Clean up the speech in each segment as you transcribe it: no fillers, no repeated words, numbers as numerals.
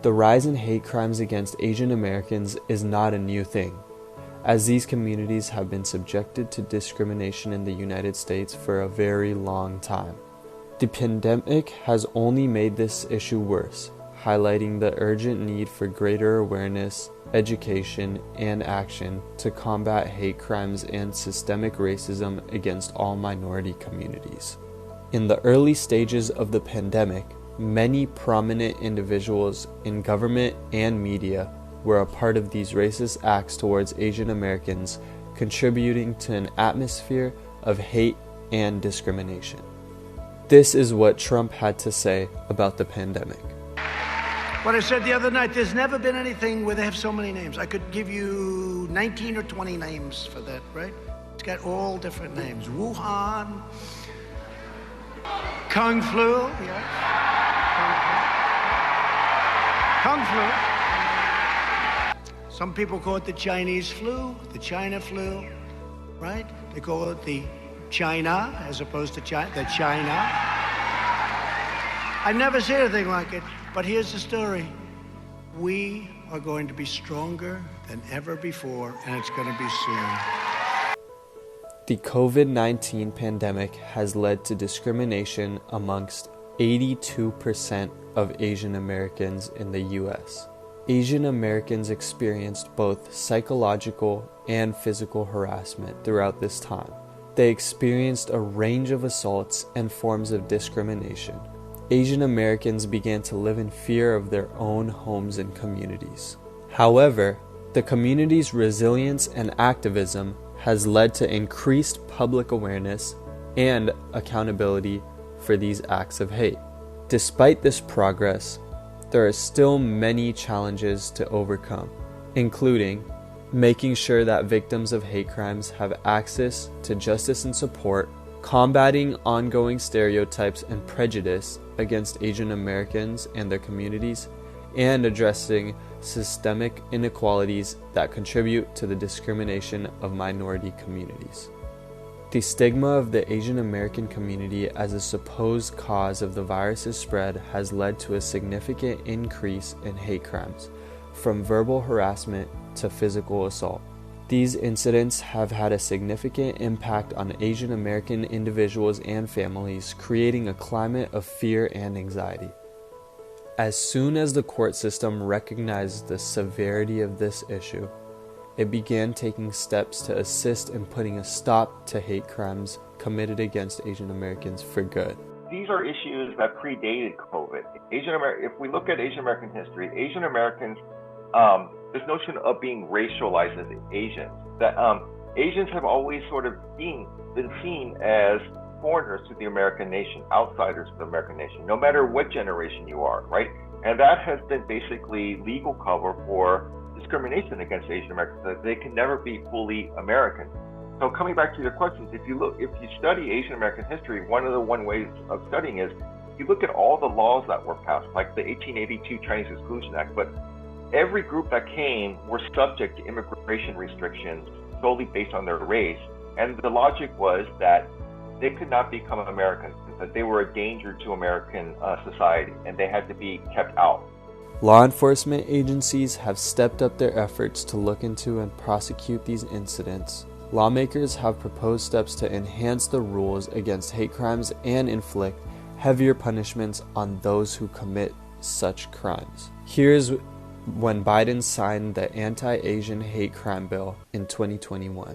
The rise in hate crimes against Asian Americans is not a new thing, as these communities have been subjected to discrimination in the United States for a very long time. The pandemic has only made this issue worse, highlighting the urgent need for greater awareness, education, and action to combat hate crimes and systemic racism against all minority communities. In the early stages of the pandemic, many prominent individuals in government and media were a part of these racist acts towards Asian Americans, contributing to an atmosphere of hate and discrimination. This is what Trump had to say about the pandemic. What I said the other night, there's never been anything where they have so many names. I could give you 19 or 20 names for that, right? It's got all different names. Wuhan, Kung Flu, yeah. Kung Flu. Some people call it the Chinese flu, the China flu, right? They call it the China as opposed to the China. I've never seen anything like it, but here's the story. We are going to be stronger than ever before, and it's going to be soon. The COVID-19 pandemic has led to discrimination amongst 82% of Asian Americans in the U.S. Asian Americans experienced both psychological and physical harassment throughout this time. They experienced a range of assaults and forms of discrimination. Asian Americans began to live in fear of their own homes and communities. However, the community's resilience and activism has led to increased public awareness and accountability for these acts of hate. Despite this progress, there are still many challenges to overcome, including making sure that victims of hate crimes have access to justice and support, combating ongoing stereotypes and prejudice against Asian Americans and their communities, and addressing systemic inequalities that contribute to the discrimination of minority communities. The stigma of the Asian American community as a supposed cause of the virus's spread has led to a significant increase in hate crimes, from verbal harassment to physical assault. These incidents have had a significant impact on Asian American individuals and families, creating a climate of fear and anxiety. As soon as the court system recognized the severity of this issue, it began taking steps to assist in putting a stop to hate crimes committed against Asian Americans for good. These are issues that predated COVID. If we look at Asian American history, Asian Americans, this notion of being racialized as Asians, that Asians have always sort of been seen as foreigners to the American nation, outsiders to the American nation, no matter what generation you are, right? And that has been basically legal cover for discrimination against Asian Americans, that they can never be fully American. So coming back to your questions, if you study Asian American history, one ways of studying is you look at all the laws that were passed, like the 1882 Chinese Exclusion Act, but every group that came were subject to immigration restrictions solely based on their race. And the logic was that they could not become Americans, that they were a danger to American society, and they had to be kept out. Law enforcement agencies have stepped up their efforts to look into and prosecute these incidents. Lawmakers have proposed steps to enhance the rules against hate crimes and inflict heavier punishments on those who commit such crimes. Here's when Biden signed the anti-Asian hate crime bill in 2021.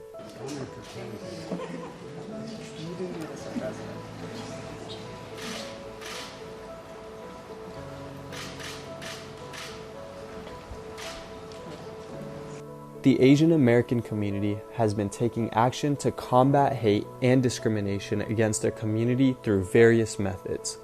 The Asian American community has been taking action to combat hate and discrimination against their community through various methods.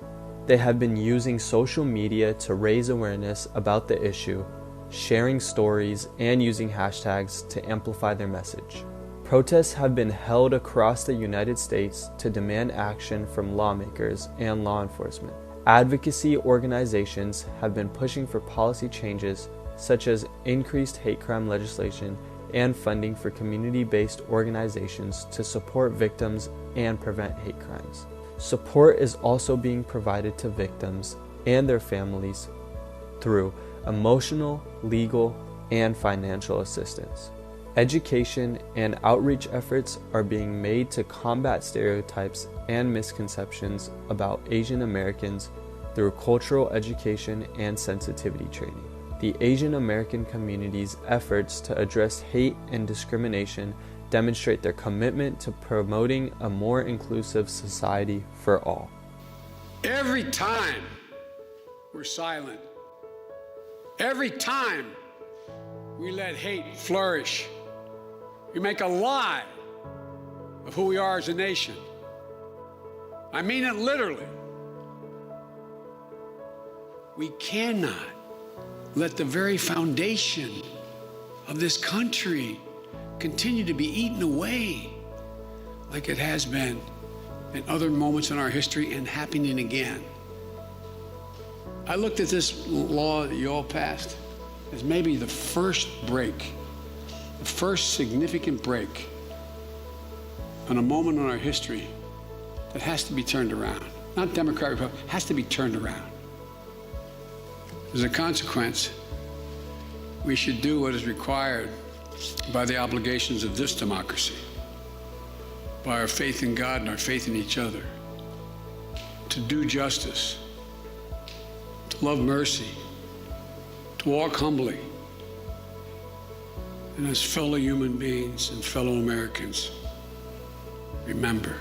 They have been using social media to raise awareness about the issue, sharing stories, and using hashtags to amplify their message. Protests have been held across the United States to demand action from lawmakers and law enforcement. Advocacy organizations have been pushing for policy changes such as increased hate crime legislation and funding for community-based organizations to support victims and prevent hate crimes. Support is also being provided to victims and their families through emotional, legal, and financial assistance. Education and outreach efforts are being made to combat stereotypes and misconceptions about Asian Americans through cultural education and sensitivity training. The Asian American community's efforts to address hate and discrimination demonstrate their commitment to promoting a more inclusive society for all. Every time we're silent, every time we let hate flourish, we make a lie of who we are as a nation. I mean it literally. We cannot let the very foundation of this country continue to be eaten away like it has been in other moments in our history and happening again. I looked at this law that you all passed as maybe the first break, the first significant break on a moment in our history that has to be turned around. Not Democrat, Republican, has to be turned around. As a consequence, we should do what is required by the obligations of this democracy, by our faith in God and our faith in each other, to do justice, to love mercy, to walk humbly, and as fellow human beings and fellow Americans, remember,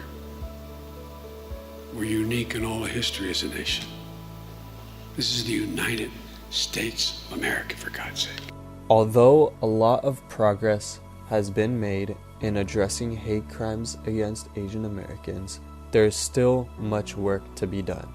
we're unique in all of history as a nation. This is the United States of America, for God's sake. Although a lot of progress has been made in addressing hate crimes against Asian Americans, there is still much work to be done.